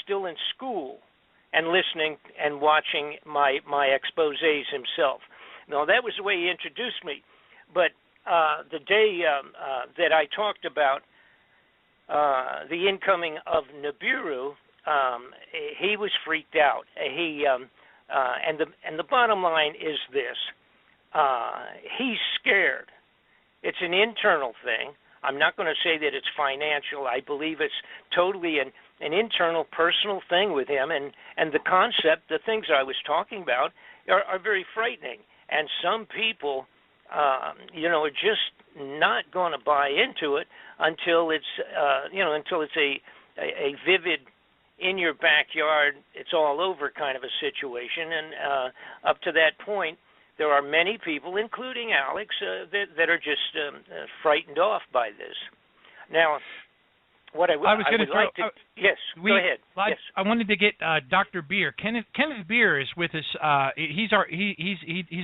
still in school and listening and watching my exposés himself. Now, that was the way he introduced me. But the day that I talked about the incoming of NIBIRU, he was freaked out. And the bottom line is this: he's scared. It's an internal thing. I'm not going to say that it's financial. I believe it's totally an internal, personal thing with him. And the concept, the things I was talking about, are very frightening. And some people, are just not going to buy into it until it's, until it's a vivid, in your backyard, it's all over kind of a situation. And up to that point, there are many people, including Alex, that are just frightened off by this. Now, what I would like to... Yes, go ahead. Yes. I wanted to get Dr. Beer. Kenneth Beer is with us. He's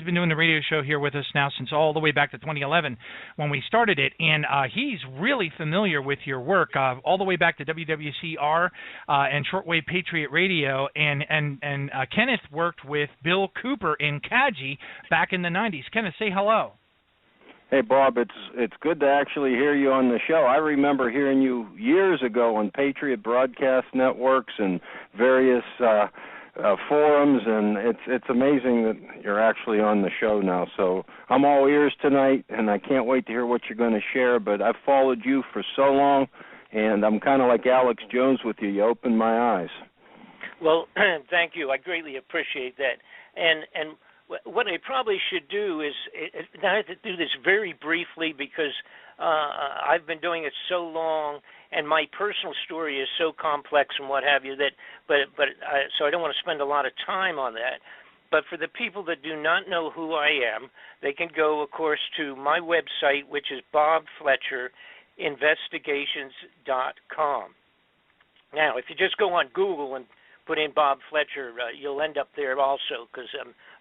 been doing the radio show here with us now since all the way back to 2011 when we started it, and he's really familiar with your work all the way back to WWCR and Shortwave Patriot Radio. And Kenneth worked with Bill Cooper in Kaji back in the 90s. Kenneth, say hello. Hey, Bob, it's good to actually hear you on the show. I remember hearing you years ago on Patriot Broadcast Networks and various forums, and it's amazing that you're actually on the show now. So I'm all ears tonight, and I can't wait to hear what you're going to share. But I've followed you for so long, and I'm kind of like Alex Jones with you. You opened my eyes. Well, thank you. I greatly appreciate that. And what I probably should do is, I have to do this very briefly because I've been doing it so long, and my personal story is so complex and what have you so I don't want to spend a lot of time on that. But for the people that do not know who I am, they can go, of course, to my website, which is bobfletcherinvestigations.com. Now, if you just go on Google and put in Bob Fletcher, you'll end up there also, because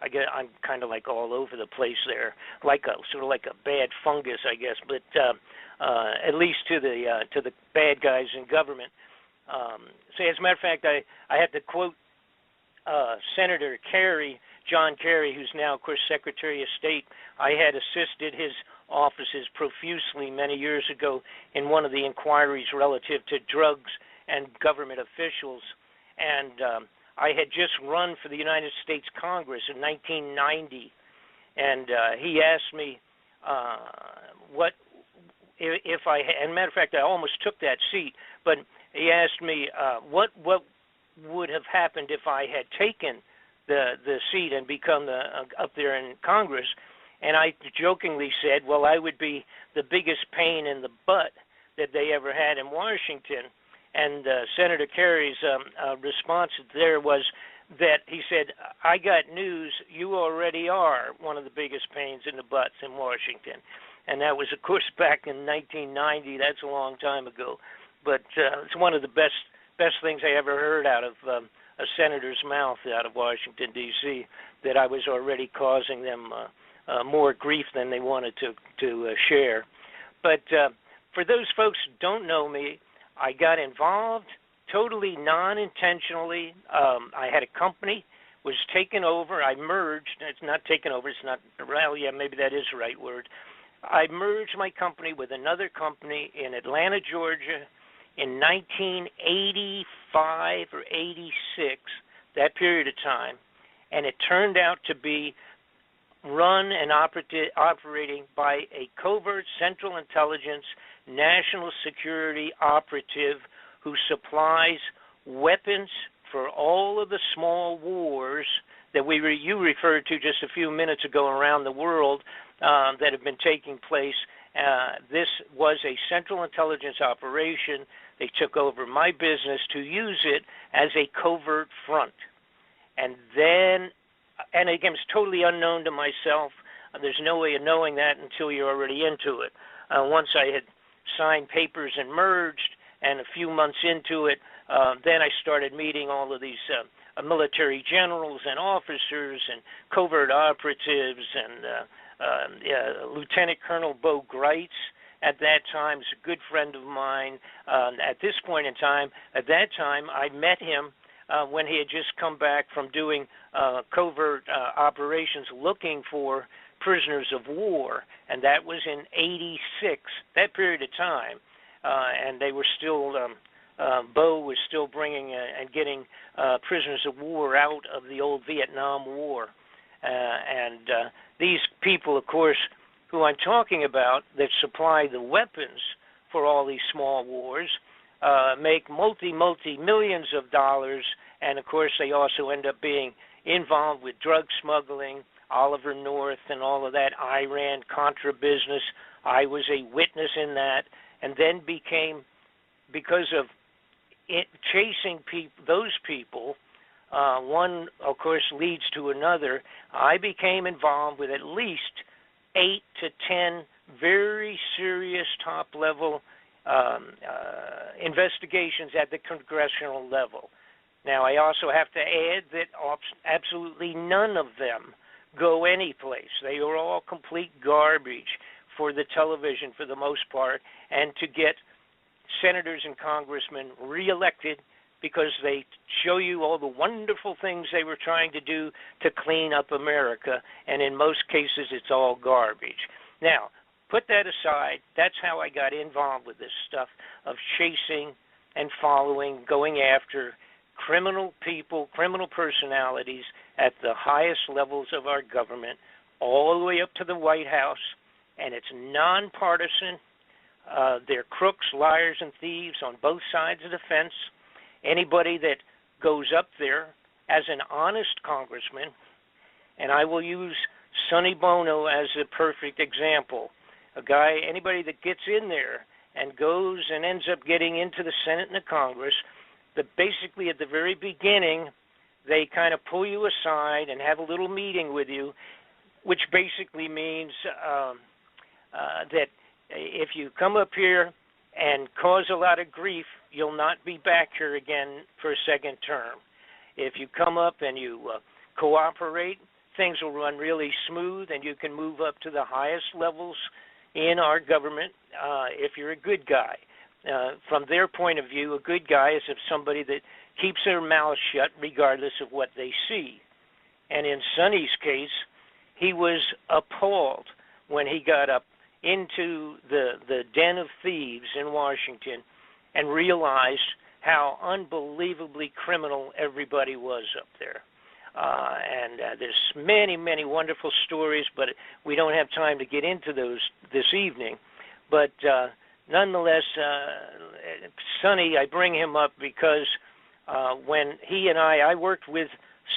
I'm kind of like all over the place there, sort of like a bad fungus, I guess. But at least to the bad guys in government. So as a matter of fact, I had to quote Senator Kerry, John Kerry, who's now, of course, Secretary of State. I had assisted his offices profusely many years ago in one of the inquiries relative to drugs and government officials. And I had just run for the United States Congress in 1990, and he asked me what if I had, and matter of fact, I almost took that seat, but he asked me what would have happened if I had taken the seat and become up there in Congress, and I jokingly said, well, I would be the biggest pain in the butt that they ever had in Washington. And Senator Kerry's response there was that he said, I got news, you already are one of the biggest pains in the butts in Washington. And that was, of course, back in 1990. That's a long time ago. But it's one of the best things I ever heard out of a senator's mouth out of Washington, D.C., that I was already causing them more grief than they wanted to share. But for those folks who don't know me, I got involved totally non-intentionally. I had a company, was taken over. I merged. It's not taken over. It's not, well, yeah, maybe that is the right word. I merged my company with another company in Atlanta, Georgia in 1985 or 86, that period of time. And it turned out to be run and operating by a covert Central Intelligence national security operative who supplies weapons for all of the small wars that you referred to just a few minutes ago around the world that have been taking place. This was a Central Intelligence operation. They took over my business to use it as a covert front. And again, it's totally unknown to myself. There's no way of knowing that until you're already into it. Once I had signed papers and merged, and a few months into it, then I started meeting all of these military generals and officers and covert operatives and Lieutenant Colonel Bo Greitz at that time is a good friend of mine. At this point in time, at that time, I met him when he had just come back from doing covert operations looking for prisoners of war, and that was in '86, that period of time. And they were still, Bo was still bringing and getting prisoners of war out of the old Vietnam War. And these people, of course, who I'm talking about, that supply the weapons for all these small wars, make multi-millions of dollars, and of course they also end up being involved with drug smuggling, Oliver North and all of that Iran-Contra business. I was a witness in that, and then became, because of it, chasing those people, one, of course, leads to another. I became involved with at least 8 to 10 very serious top-level investigations at the congressional level. Now, I also have to add that absolutely none of them go anyplace. They are all complete garbage for the television for the most part, and to get senators and congressmen reelected because they show you all the wonderful things they were trying to do to clean up America, and in most cases it's all garbage. Now, put that aside. That's how I got involved with this stuff of chasing and following, going after criminal people, criminal personalities at the highest levels of our government, all the way up to the White House, and it's nonpartisan. They're crooks, liars, and thieves on both sides of the fence. Anybody that goes up there as an honest congressman, and I will use Sonny Bono as a perfect example, anybody that gets in there and goes and ends up getting into the Senate and the Congress, that basically at the very beginning they kind of pull you aside and have a little meeting with you, which basically means that if you come up here and cause a lot of grief, you'll not be back here again for a second term. If you come up and you cooperate, things will run really smooth and you can move up to the highest levels in our government if you're a good guy. From their point of view, a good guy is somebody that keeps their mouth shut regardless of what they see. And in Sonny's case, he was appalled when he got up into the den of thieves in Washington and realized how unbelievably criminal everybody was up there. And there's many, many wonderful stories, but we don't have time to get into those this evening. But nonetheless, Sonny, I bring him up because when he and I worked with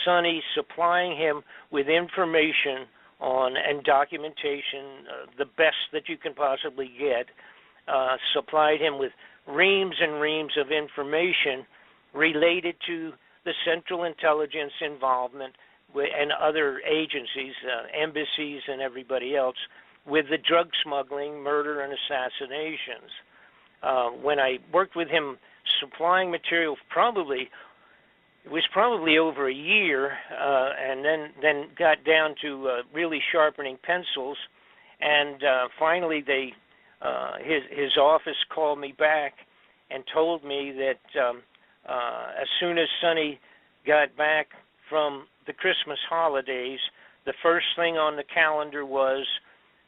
Sonny, supplying him with information on and documentation, the best that you can possibly get, supplied him with reams and reams of information related to the Central Intelligence involvement and other agencies, embassies and everybody else, with the drug smuggling, murder, and assassinations. When I worked with him supplying material, it was probably over a year, and then got down to really sharpening pencils, and finally his office called me back and told me that as soon as Sonny got back from the Christmas holidays, the first thing on the calendar was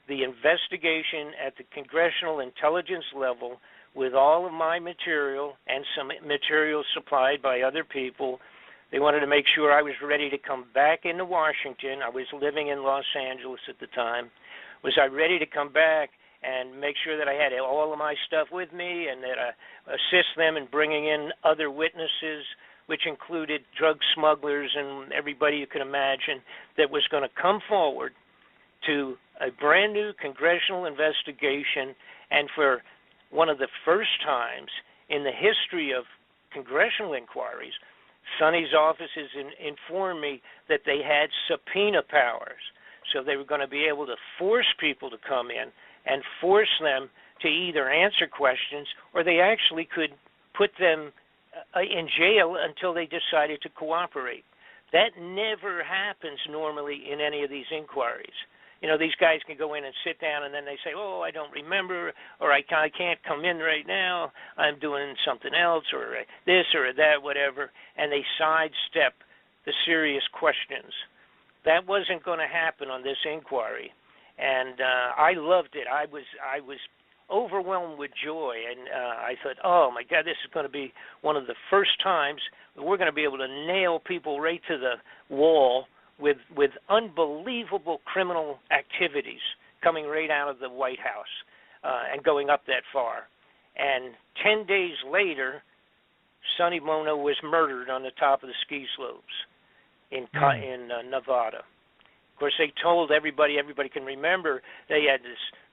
the investigation at the Congressional Intelligence level with all of my material and some material supplied by other people. They wanted to make sure I was ready to come back into Washington. I was living in Los Angeles at the time. Was I ready to come back and make sure that I had all of my stuff with me and that I assist them in bringing in other witnesses, which included drug smugglers and everybody you can imagine that was going to come forward to a brand new congressional investigation. And for one of the first times in the history of congressional inquiries, Sonny's offices informed me that they had subpoena powers. So they were going to be able to force people to come in and force them to either answer questions, or they actually could put them in jail until they decided to cooperate. That never happens normally in any of these inquiries. these guys can go in and sit down, and then they say, oh, I don't remember, or I can't come in right now, I'm doing something else, or this or that, whatever, and they sidestep the serious questions. That wasn't going to happen on this inquiry, and I loved it. I was overwhelmed with joy, and I thought, oh my God, this is going to be one of the first times that we're going to be able to nail people right to the wall with unbelievable criminal activities coming right out of the White House and going up that far. And 10 days later, Sonny Bono was murdered on the top of the ski slopes in Nevada. Of course, they told everybody can remember, they had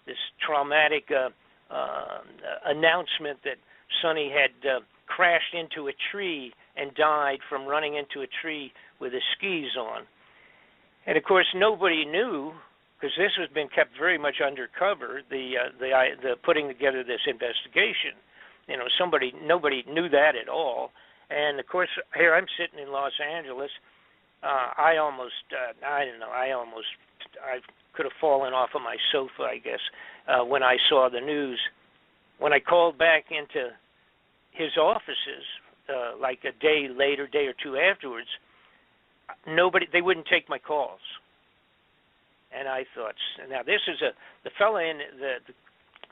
this traumatic announcement that Sonny had crashed into a tree and died from running into a tree with his skis on. And of course, nobody knew, because this has been kept very much undercover, the putting together this investigation. Nobody knew that at all. And of course, here I'm sitting in Los Angeles. I could have fallen off of my sofa, I guess, when I saw the news. When I called back into his offices, like a day later, day or two afterwards, they wouldn't take my calls. And I thought, now this is the fellow in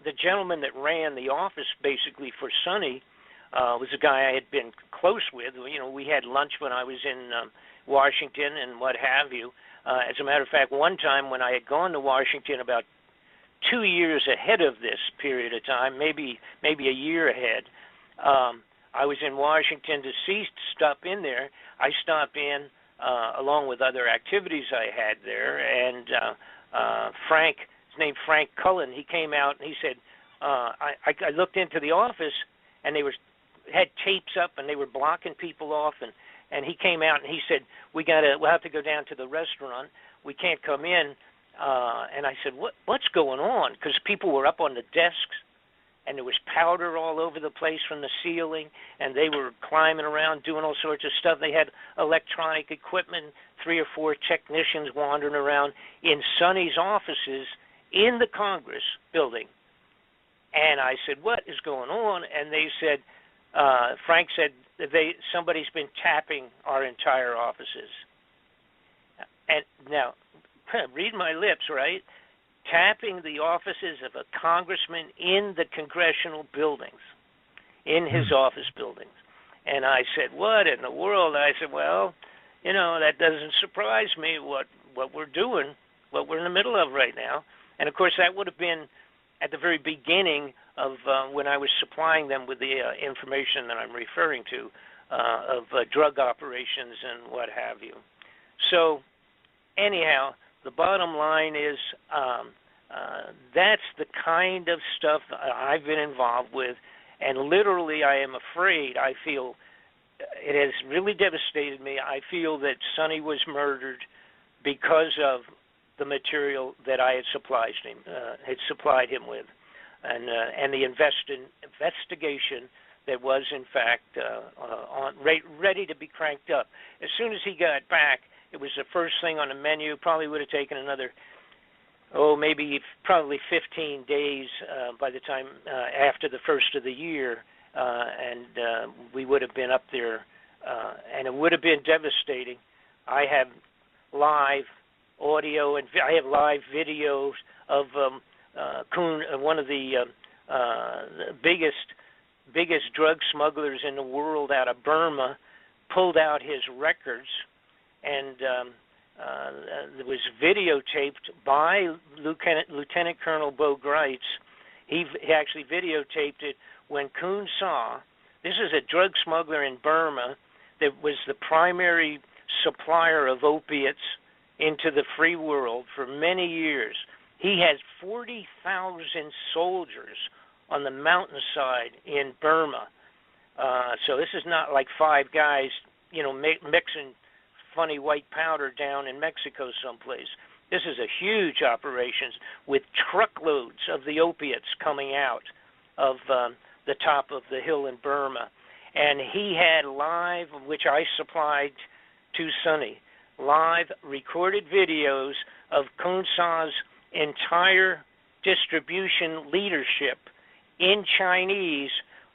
the gentleman that ran the office basically for Sonny was a guy I had been close with. We had lunch when I was in Washington and what have you. As a matter of fact, one time when I had gone to Washington about 2 years ahead of this period of time, maybe a year ahead, I was in Washington to stop in there. I stopped in along with other activities I had there, and Frank, his name Frank Cullen, he came out and he said, I looked into the office and they had tapes up and they were blocking people off, and he came out and he said, we'll have to go down to the restaurant. We can't come in. And I said, what's going on? Because people were up on the desks, and there was powder all over the place from the ceiling, and they were climbing around doing all sorts of stuff. They had electronic equipment, 3 or 4 technicians wandering around in Sonny's offices in the Congress building. And I said, what is going on? And they said, Frank said, somebody's been tapping our entire offices. And now, read my lips, right? Tapping the offices of a congressman in the congressional buildings, in his office buildings. And I said, what in the world? I said, well, that doesn't surprise me what we're doing, what we're in the middle of right now. And, of course, that would have been at the very beginning of when I was supplying them with the information that I'm referring to of drug operations and what have you. So, anyhow, the bottom line is that's the kind of stuff I've been involved with, and literally I am afraid, I feel it has really devastated me. I feel that Sonny was murdered because of the material that I had supplied him with, and the investigation that was in fact ready to be cranked up. As soon as he got back, it was the first thing on the menu. Probably would have taken another, probably 15 days by the time after the first of the year, and we would have been up there, and it would have been devastating. I have live audio and I have live videos of Kuhn, one of the biggest drug smugglers in the world out of Burma, pulled out his records, and it was videotaped by Lieutenant Colonel Bo Greitz. He actually videotaped it when Kuhn saw, this is a drug smuggler in Burma that was the primary supplier of opiates into the free world for many years. He has 40,000 soldiers on the mountainside in Burma. So this is not like 5 guys, mixing funny white powder down in Mexico someplace. This is a huge operation with truckloads of the opiates coming out of the top of the hill in Burma. And he had live, which I supplied to Sonny, live recorded videos of Khonsa's entire distribution leadership in Chinese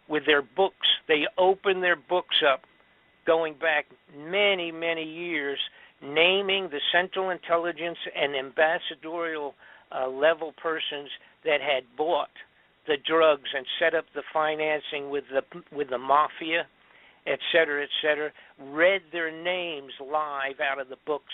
with their books. They open their books up going back many, many years, naming the Central Intelligence and ambassadorial level persons that had bought the drugs and set up the financing with the mafia, et cetera, read their names live out of the books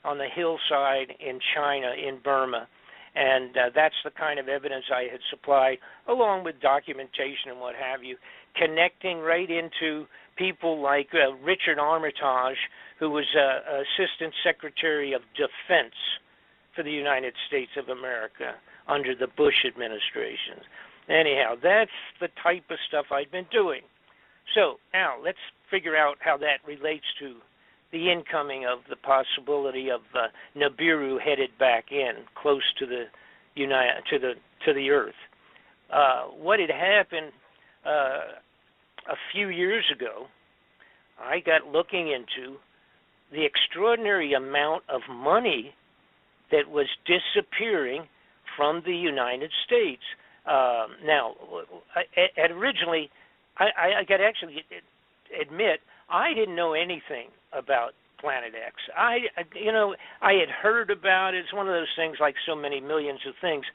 on the hillside in China, in Burma. And that's the kind of evidence I had supplied, along with documentation and what have you, connecting right into people like Richard Armitage, who was Assistant Secretary of Defense for the United States of America under the Bush administration. Anyhow, that's the type of stuff I've been doing. So now let's figure out how that relates to the incoming of the possibility of NIBIRU headed back in close to the to the Earth. What had happened a few years ago, I got looking into the extraordinary amount of money that was disappearing from the United States. Now, originally, I got to actually admit, I didn't know anything about Planet X. I had heard about it. It's one of those things, like so many millions of things.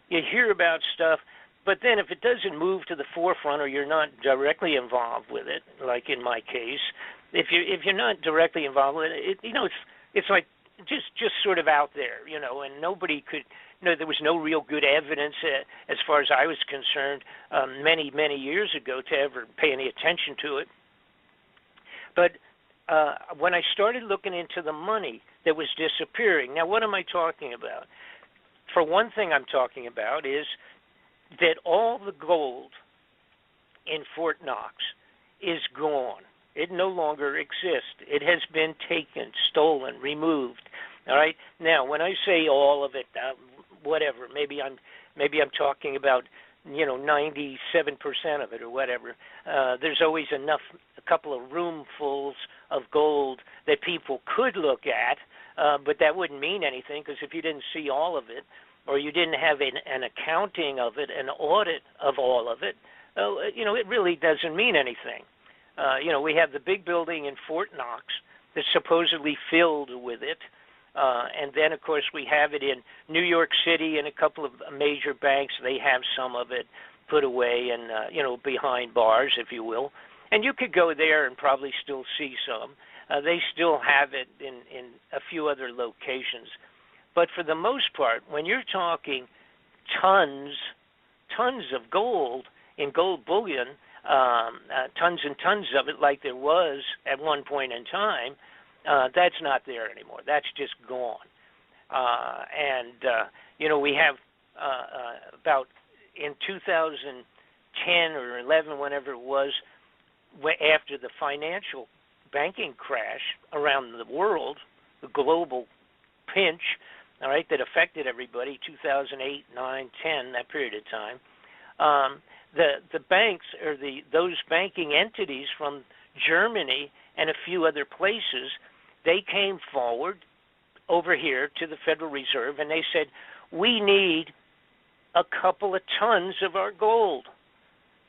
You hear about stuff, but then if it doesn't move to the forefront or you're not directly involved with it, like in my case, if you're not directly involved with it, it's like just sort of out there, and nobody could. There was no real good evidence, as far as I was concerned, many, many years ago, to ever pay any attention to it. But when I started looking into the money that was disappearing, now what am I talking about? For one thing, I'm talking about is that all the gold in Fort Knox is gone. It no longer exists. It has been taken, stolen, removed. All right. Now, when I say all of it, whatever, maybe I'm talking about 97% of it or whatever. There's always a couple of roomfuls of gold that people could look at, but that wouldn't mean anything, because if you didn't see all of it, or you didn't have an accounting of it, an audit of all of it, it really doesn't mean anything. We have the big building in Fort Knox that's supposedly filled with it. And then, of course, we have it in New York City and a couple of major banks. They have some of it put away and, behind bars, if you will. And you could go there and probably still see some. They still have it in a few other locations. But for the most part, when you're talking tons of gold in gold bullion, tons and tons of it like there was at one point in time, that's not there anymore. That's just gone. We have about in 2010 or 11, whenever it was, after the financial banking crash around the world, the global pinch, all right, that affected everybody, 2008, 9, 10, that period of time, the banks or those banking entities from Germany and a few other places, they came forward over here to the Federal Reserve and they said, we need a couple of tons of our gold.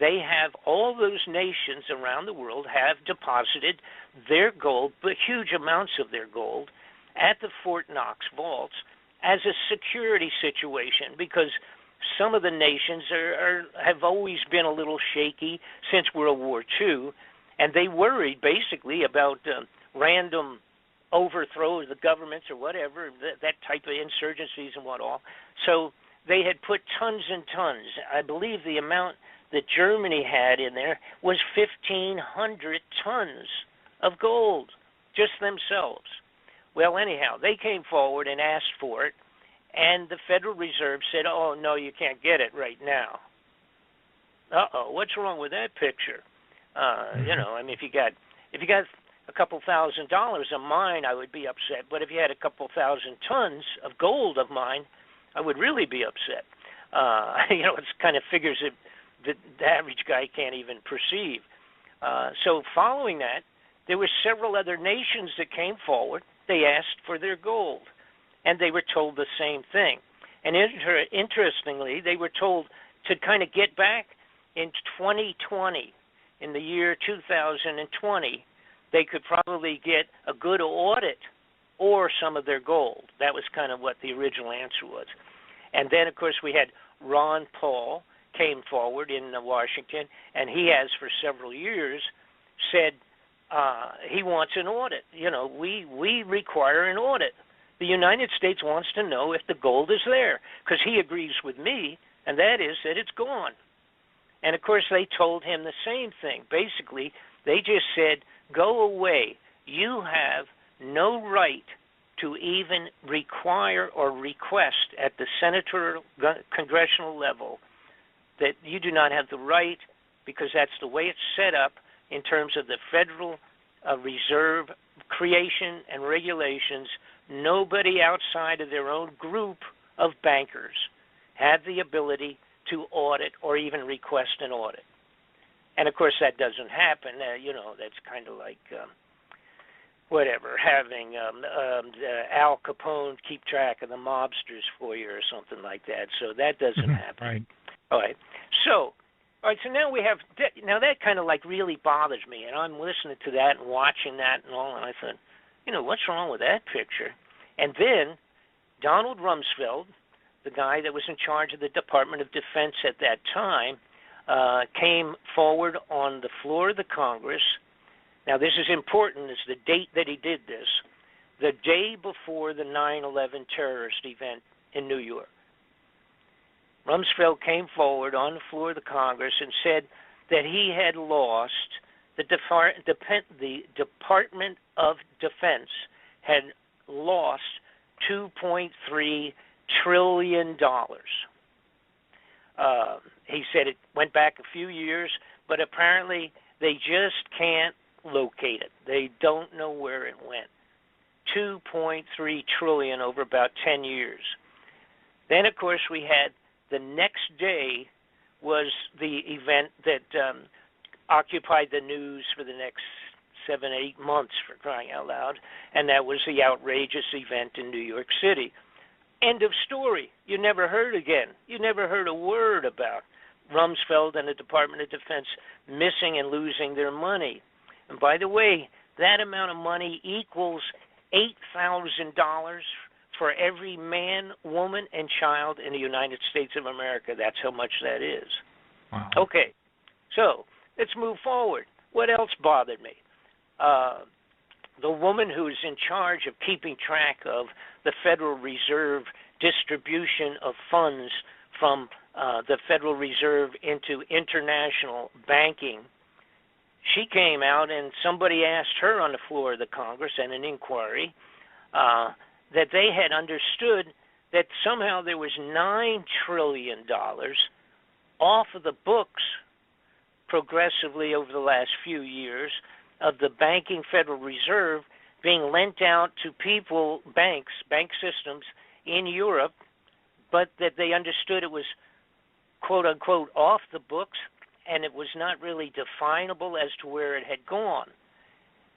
They have, all those nations around the world have deposited their gold, but huge amounts of their gold, at the Fort Knox vaults as a security situation, because some of the nations have always been a little shaky since World War II, and they worried basically about random overthrow of the governments or whatever, that type of insurgencies and what all. So they had put tons and tons. I believe the amount that Germany had in there was 1,500 tons of gold, just themselves. Well, anyhow, they came forward and asked for it, and the Federal Reserve said, oh, no, you can't get it right now. Uh-oh, what's wrong with that picture? If you got a couple $1,000s of mine, I would be upset. But if you had a couple 1,000 tons of gold of mine, I would really be upset. It's kind of figures that the average guy can't even perceive. So following that, there were several other nations that came forward they asked for their gold, and they were told the same thing. And interestingly, they were told to kind of get back in 2020, in the year 2020, they could probably get a good audit or some of their gold. That was kind of what the original answer was. And then, of course, we had Ron Paul came forward in Washington, and he has for several years said he wants an audit. You know, we require an audit. The United States wants to know if the gold is there, because he agrees with me, and that is that it's gone. And, of course, they told him the same thing. Basically, they just said, go away. You have no right to even require or request at the senatorial, congressional level that you do not have the right, because that's the way it's set up in terms of the Federal Reserve creation and regulations. Nobody outside of their own group of bankers had the ability to audit or even request an audit. And, of course, that doesn't happen. You know, that's kind of like having Al Capone keep track of the mobsters for you or something like that. So that doesn't happen. Right. All right. So now we have now that kind of like really bothers me, and I'm listening to that and watching that and all, and I thought, you know, what's wrong with that picture? And then Donald Rumsfeld, the guy that was in charge of the Department of Defense at that time, came forward on the floor of the Congress. Now, this is important. It's the date that he did this, the day before the 9/11 terrorist event in New York. Rumsfeld came forward on the floor of the Congress and said that he had lost, the Department of Defense had lost $2.3 trillion. He said it went back a few years, but apparently they just can't locate it. They don't know where it went. $2.3 trillion over about 10 years. Then, of course, we had the next day was the event that occupied the news for the next 7-8 months, for crying out loud, and that was the outrageous event in New York City. End of story. You never heard again. You never heard a word about Rumsfeld and the Department of Defense missing and losing their money. And by the way, that amount of money equals $8,000 for every man, woman, and child in the United States of America. That's how much that is. Wow. Okay, so let's move forward. What else bothered me? The woman who is in charge of keeping track of the Federal Reserve distribution of funds from the Federal Reserve into international banking, she came out and somebody asked her on the floor of the Congress in an inquiry that they had understood that somehow there was $9 trillion off of the books progressively over the last few years of the banking Federal Reserve being lent out to people, bank systems in Europe, but that they understood it was quote-unquote off the books, and it was not really definable as to where it had gone.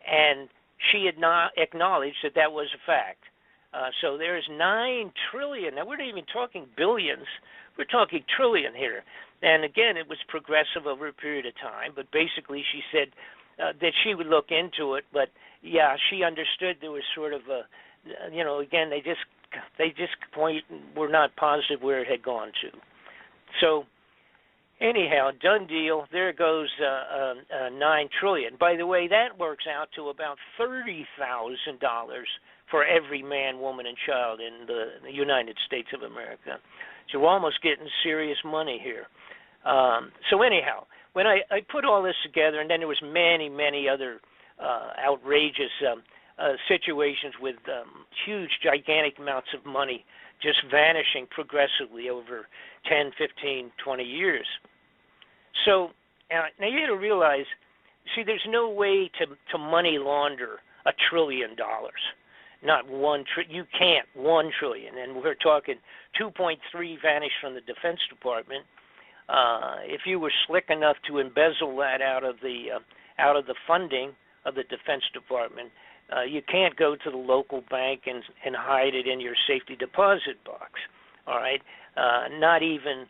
And she had not acknowledged that that was a fact. So there's $9 trillion. Now, we're not even talking billions. We're talking trillion here. And again, it was progressive over a period of time, but basically she said that she would look into it. But, yeah, she understood there was sort of a, again, they just were not positive where it had gone to. So, anyhow, done deal. There goes $9 trillion. By the way, that works out to about $30,000 for every man, woman, and child in the United States of America. So we're almost getting serious money here. So anyhow, when I put all this together, and then there was many, many other outrageous situations with huge, gigantic amounts of money just vanishing progressively over 10, 15, 20 years. So now you got to realize, see, there's no way to money launder $1 trillion. Not you can't, $1 trillion. And we're talking 2.3 vanished from the Defense Department. If you were slick enough to embezzle that out of the funding of the Defense Department, You can't go to the local bank and hide it in your safety deposit box. All right, not even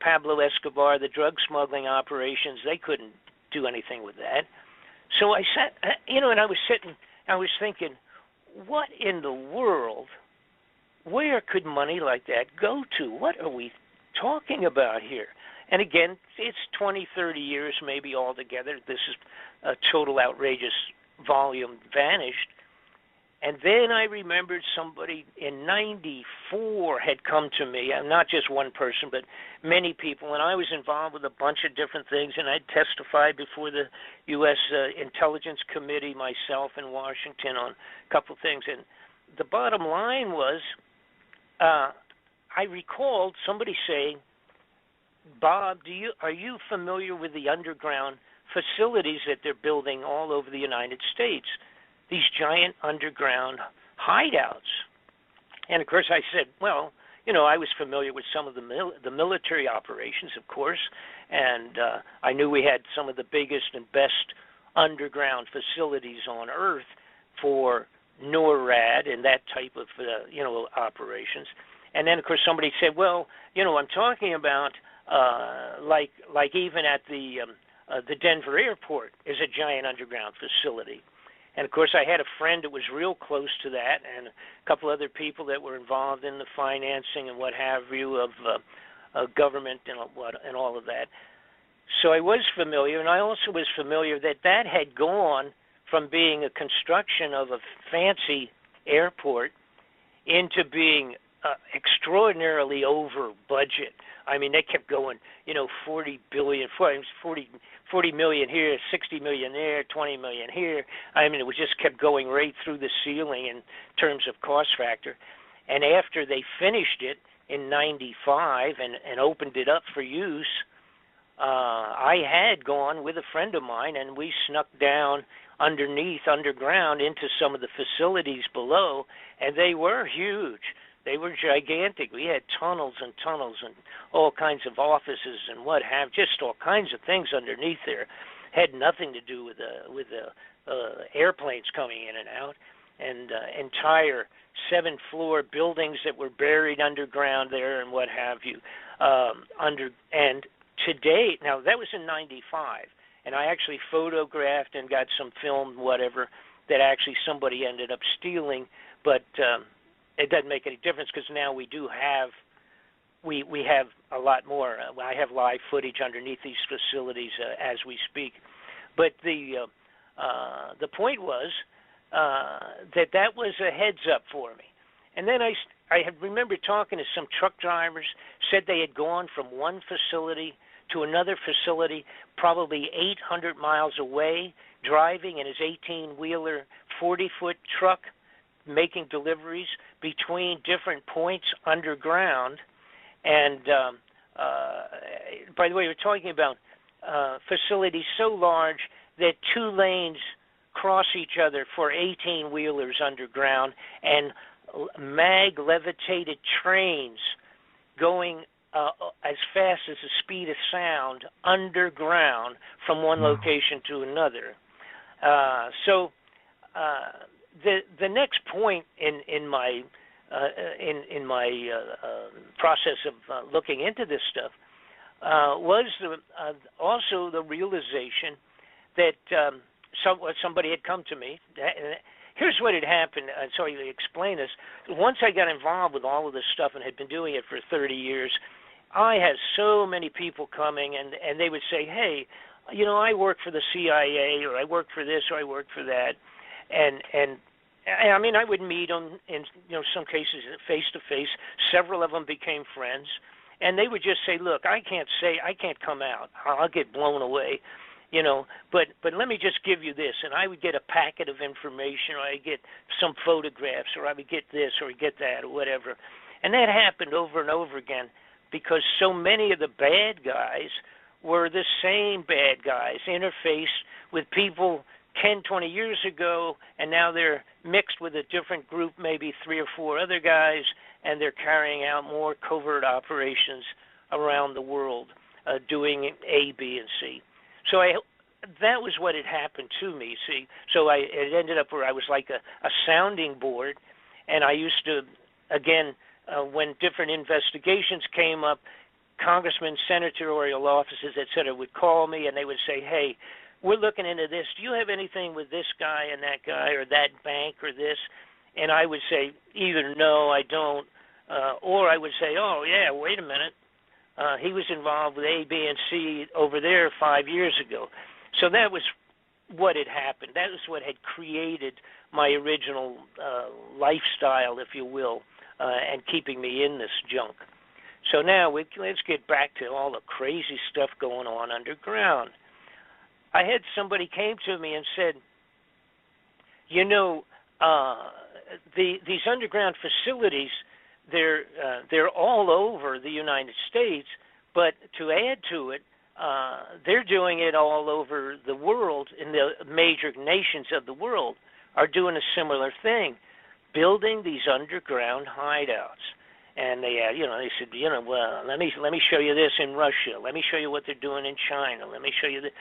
Pablo Escobar, the drug smuggling operations, they couldn't do anything with that. So I sat, and I was thinking, what in the world? Where could money like that go to? What are we talking about here? And again, it's 20, 30 years maybe altogether. This is a total outrageous volume vanished. And then I remembered somebody in '94 had come to me, not just one person, but many people, and I was involved with a bunch of different things, and I testified before the U.S. Intelligence Committee myself in Washington on a couple of things. And the bottom line was, I recalled somebody saying, Bob, are you familiar with the underground facilities that they're building all over the United States? These giant underground hideouts. And of course I said, well, I was familiar with some of the military operations, of course, and I knew we had some of the biggest and best underground facilities on Earth for NORAD and that type of operations. And then of course somebody said, well, I'm talking about like even at the Denver airport is a giant underground facility. And of course I had a friend that was real close to that, and a couple other people that were involved in the financing and what have you of government and all of that. So I was familiar, and I also was familiar that had gone from being a construction of a fancy airport into being extraordinarily over budget. I mean, they kept going, 40 million here, 60 million there, 20 million here. I mean, it just kept going right through the ceiling in terms of cost factor. And after they finished it in '95 and opened it up for use, I had gone with a friend of mine, and we snuck down underground into some of the facilities below, and they were huge. They were gigantic. We had tunnels and tunnels and all kinds of offices and what have, just all kinds of things underneath there. Had nothing to do with the airplanes coming in and out, and entire 7-floor buildings that were buried underground there and what have you. And today, now that was in '95, and I actually photographed and got some film, whatever, that actually somebody ended up stealing, but it doesn't make any difference because now we do have we have a lot more. I have live footage underneath these facilities as we speak. But the point was that was a heads up for me. And then I had remembered talking to some truck drivers, said they had gone from one facility to another facility, probably 800 miles away, driving in his 18-wheeler, 40-foot truck, making deliveries between different points underground. And by the way, we're talking about facilities so large that 2 lanes cross each other for 18-wheelers underground, and mag-levitated trains going as fast as the speed of sound underground from one location to another. So the next point in my process of looking into this stuff was also the realization that somebody had come to me. Here's what had happened. So I explain this. Once I got involved with all of this stuff and had been doing it for 30 years, I had so many people coming, and they would say, hey, I work for the CIA, or I work for this, or I work for that. And I mean, I would meet them in some cases face to face. Several of them became friends, and they would just say, "Look, I can't come out. I'll get blown away, But let me just give you this." And I would get a packet of information, or I get some photographs, or I would get this, or get that, or whatever. And that happened over and over again because so many of the bad guys were the same bad guys, interfaced with people 10, 20 years ago, and now they're mixed with a different group, maybe 3 or 4 other guys, and they're carrying out more covert operations around the world, doing A, B, and C. So that was what had happened to me. See, so it ended up where I was like a sounding board, and I used to, again, when different investigations came up, congressmen, senatorial offices, et cetera, would call me, and they would say, hey, we're looking into this. Do you have anything with this guy and that guy or that bank or this? And I would say either no, I don't, or I would say, oh, yeah, wait a minute. He was involved with A, B, and C over there 5 years ago. So that was what had happened. That was what had created my original lifestyle, if you will, and keeping me in this junk. So now let's get back to all the crazy stuff going on underground. I had somebody came to me and said, you know, these underground facilities, they're all over the United States, but to add to it, they're doing it all over the world, in the major nations of the world are doing a similar thing, building these underground hideouts. And they said, well, let me show you this in Russia. Let me show you what they're doing in China. Let me show you this.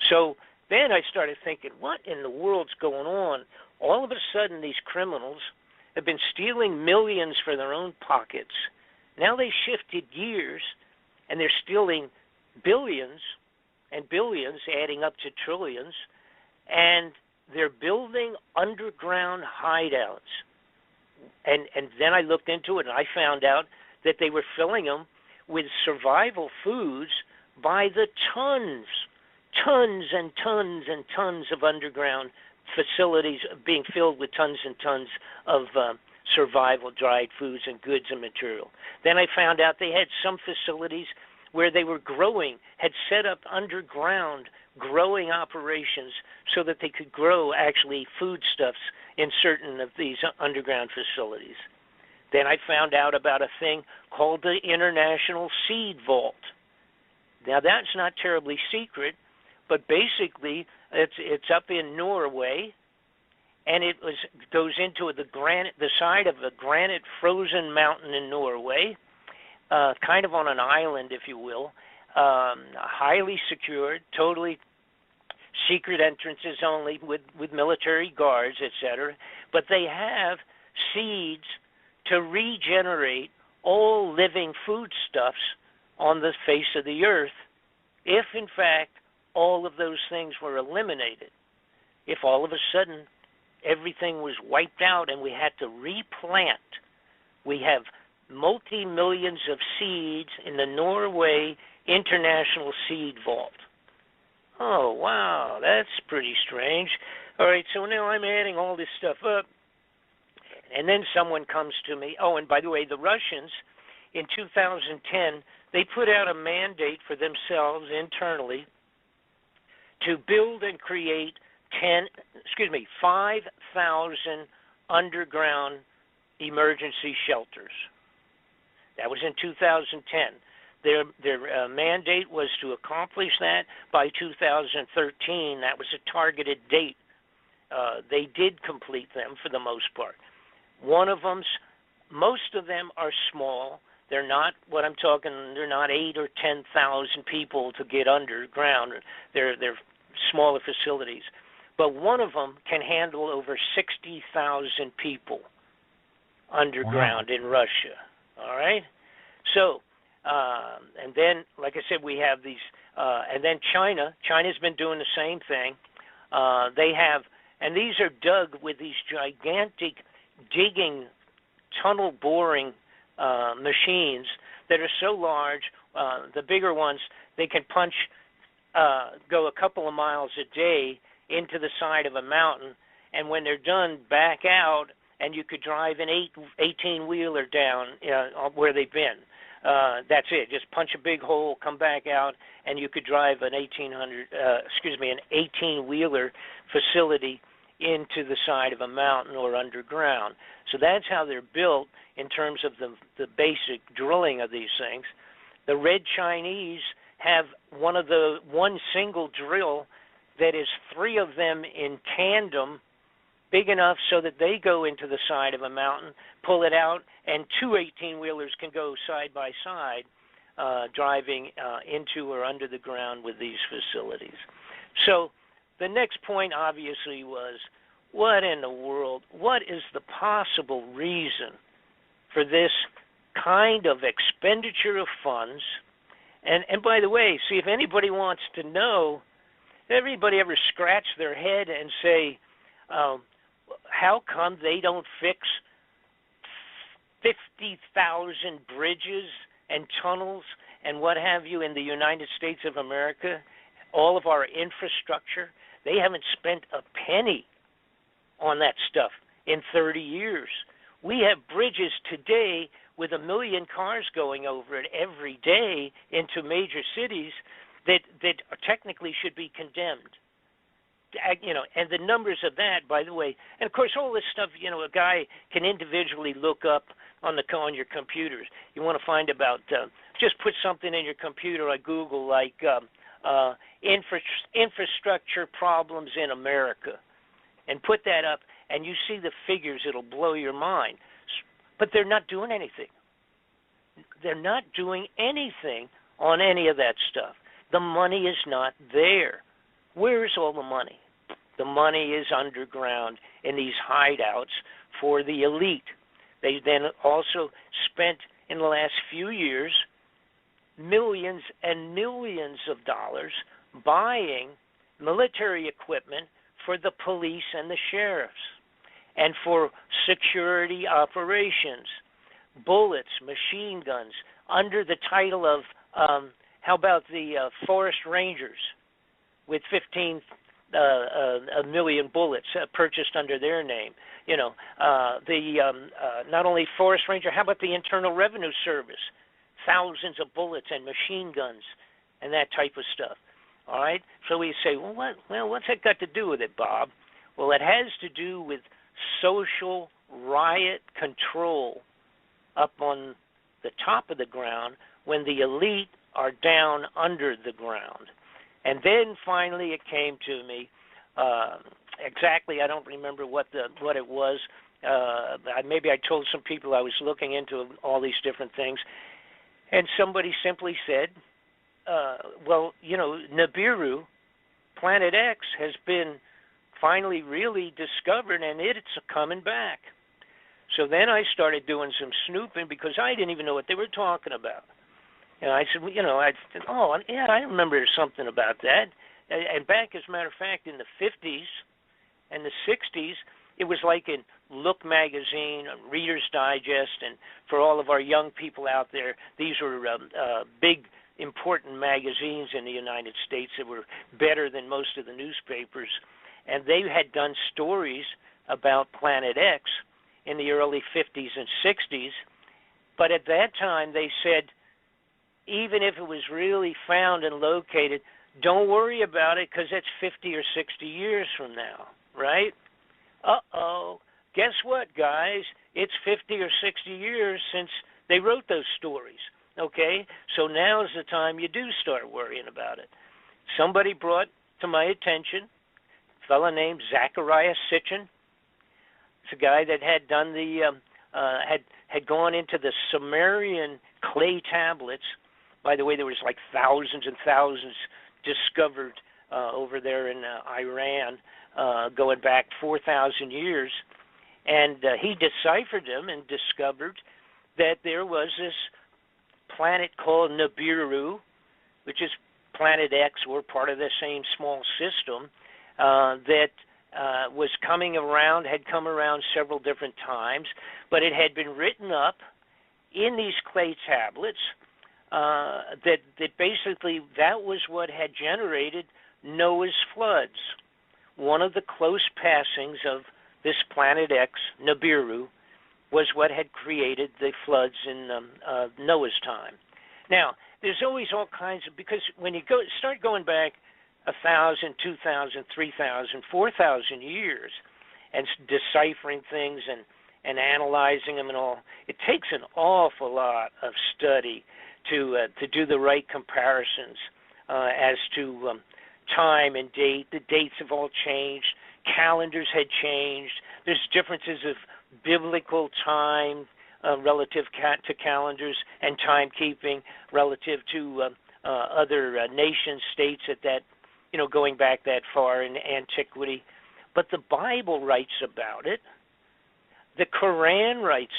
So then I started thinking, what in the world's going on? All of a sudden, these criminals have been stealing millions for their own pockets. Now they shifted gears, and they're stealing billions and billions, adding up to trillions, and they're building underground hideouts. And then I looked into it, and I found out that they were filling them with survival foods by the tons and tons and tons of underground facilities being filled with tons and tons of survival dried foods and goods and material. Then I found out they had some facilities where they were growing, had set up underground growing operations so that they could grow actually foodstuffs in certain of these underground facilities. Then I found out about a thing called the International Seed Vault. Now that's not terribly secret, but basically it's up in Norway, and it goes into the side of a granite frozen mountain in Norway, kind of on an island, if you will, highly secured, totally secret entrances only with military guards, etc. But they have seeds to regenerate all living foodstuffs on the face of the earth if, in fact, all of those things were eliminated. If all of a sudden everything was wiped out and we had to replant, we have multi-millions of seeds in the Norway International Seed Vault. Oh, wow, that's pretty strange. All right, so now I'm adding all this stuff up, and then someone comes to me. Oh, and by the way, the Russians, in 2010, they put out a mandate for themselves internally to build and create 5,000 underground emergency shelters. That was in 2010. Their mandate was to accomplish that by 2013. That was a targeted date. They did complete them for the most part. Most of them are small. They're not what I'm talking. They're not 8,000 or 10,000 people to get underground. They're smaller facilities. But one of them can handle over 60,000 people underground in Russia. All right? So, and then, like I said, we have these, and then China's been doing the same thing. They have, and these are dug with these gigantic digging, tunnel boring machines that are so large, the bigger ones, they can go a couple of miles a day into the side of a mountain, and when they're done, back out, and you could drive an 18-wheeler down where they've been. That's it. Just punch a big hole, come back out, and you could drive an 18-wheeler facility into the side of a mountain or underground. So that's how they're built in terms of the basic drilling of these things. The Red Chinese have one single drill that is 3 of them in tandem, big enough so that they go into the side of a mountain, pull it out, and 2 18-wheelers can go side by side, driving into or under the ground with these facilities. So the next point obviously was, what in the world, what is the possible reason for this kind of expenditure of funds? And by the way, see, if anybody wants to know, everybody ever scratch their head and say, how come they don't fix 50,000 bridges and tunnels and what have you in the United States of America, all of our infrastructure? They haven't spent a penny on that stuff in 30 years. We have bridges today with 1 million cars going over it every day into major cities that technically should be condemned. And the numbers of that, by the way, and of course all this stuff, a guy can individually look up on your computers. You want to find about, just put something in your computer like Google, like infrastructure problems in America, and put that up, and you see the figures. It'll blow your mind. But they're not doing anything. They're not doing anything on any of that stuff. The money is not there. Where's all the money? The money is underground in these hideouts for the elite. They then also spent in the last few years millions and millions of dollars buying military equipment for the police and the sheriffs and for security operations, bullets, machine guns, under the title of, how about the Forest Rangers with 15 million bullets purchased under their name? Not only Forest Ranger, how about the Internal Revenue Service? Thousands of bullets and machine guns and that type of stuff. All right? So we say, what's that got to do with it, Bob? Well, it has to do with social riot control up on the top of the ground when the elite are down under the ground. And then finally it came to me, exactly, I don't remember what it was. Maybe I told some people I was looking into all these different things, and somebody simply said, NIBIRU Planet X has been finally really discovered, and it's coming back. So then I started doing some snooping because I didn't even know what they were talking about. And I said, I remember something about that. And back, as a matter of fact, in the 50s and the 60s, it was like in Look magazine, Reader's Digest, and for all of our young people out there, these were big, important magazines in the United States that were better than most of the newspapers. And they had done stories about Planet X in the early 50s and 60s. But at that time, they said, even if it was really found and located, don't worry about it because it's 50 or 60 years from now, right? Uh-oh. Guess what, guys? It's 50 or 60 years since they wrote those stories, okay? So now's the time you do start worrying about it. Somebody brought to my attention a fellow named Zachariah Sitchin. It's a guy that had done had gone into the Sumerian clay tablets. By the way, there was like thousands and thousands discovered over there in Iran, going back 4,000 years. And he deciphered them and discovered that there was this planet called NIBIRU, which is Planet X, or part of the same small system, that was coming around, had come around several different times, but it had been written up in these clay tablets that basically that was what had generated Noah's floods. One of the close passings of this Planet X, NIBIRU, was what had created the floods in Noah's time. Now, there's always all kinds of, because when you start going back 1,000, 2,000, 3,000, 4,000 years and deciphering things and analyzing them and all, it takes an awful lot of study to do the right comparisons as to time and date. The dates have all changed. Calendars had changed. There's differences of biblical time relative to calendars and timekeeping relative to other nation states at that going back that far in antiquity. But the Bible writes about it. The Quran writes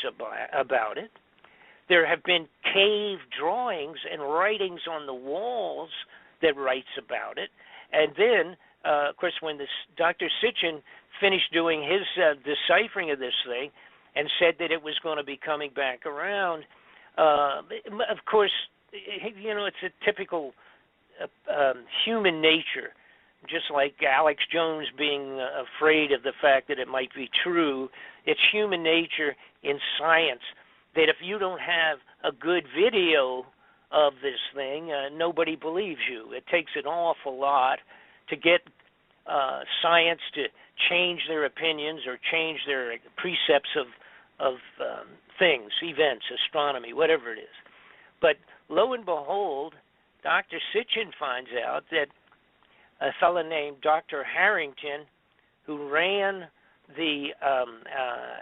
about it. There have been cave drawings and writings on the walls that writes about it. And then, of course, when Dr. Sitchin finished doing his deciphering of this thing and said that it was going to be coming back around, of course, it's a typical human nature, just like Alex Jones being afraid of the fact that it might be true. It's human nature in science that if you don't have a good video of this thing, nobody believes you. It takes an awful lot to get science to change their opinions or change their precepts of things, events, astronomy, whatever it is. But lo and behold, Dr. Sitchin finds out that a fellow named Dr. Harrington, who ran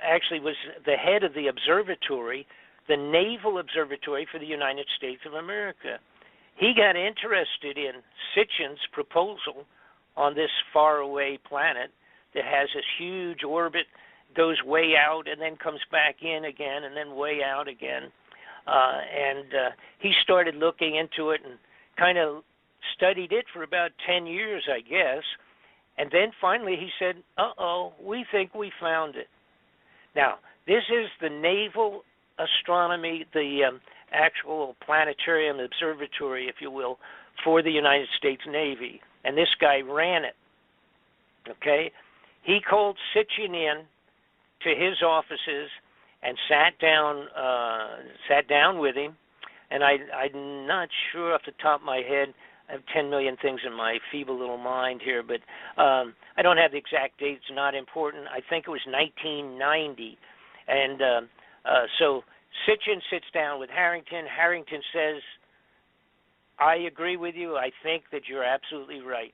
actually was the head of the observatory, the Naval Observatory for the United States of America. He got interested in Sitchin's proposal on this faraway planet that has this huge orbit, goes way out and then comes back in again and then way out again. And he started looking into it and kind of studied it for about 10 years, I guess. And then finally he said, we think we found it. Now, this is the Naval Astronomy, the actual planetarium observatory, if you will, for the United States Navy. And this guy ran it. Okay? He called Sitchin in to his offices and sat down with him. And I'm not sure off the top of my head. I have 10 million things in my feeble little mind here, but I don't have the exact date. It's not important. I think it was 1990. And so Sitchin sits down with Harrington. Harrington says, I agree with you. I think that you're absolutely right.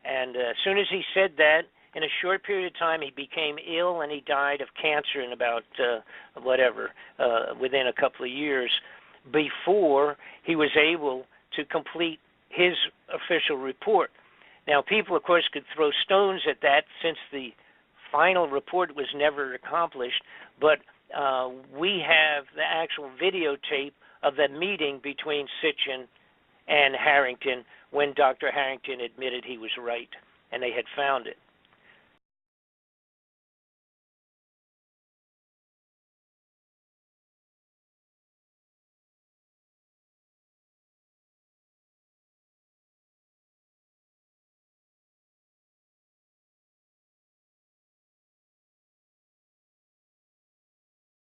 And as soon as he said that, in a short period of time, he became ill and he died of cancer in about, within a couple of years before he was able to complete his official report. Now, people, of course, could throw stones at that since the final report was never accomplished, but we have the actual videotape of the meeting between Sitchin and Harrington when Dr. Harrington admitted he was right and they had found it.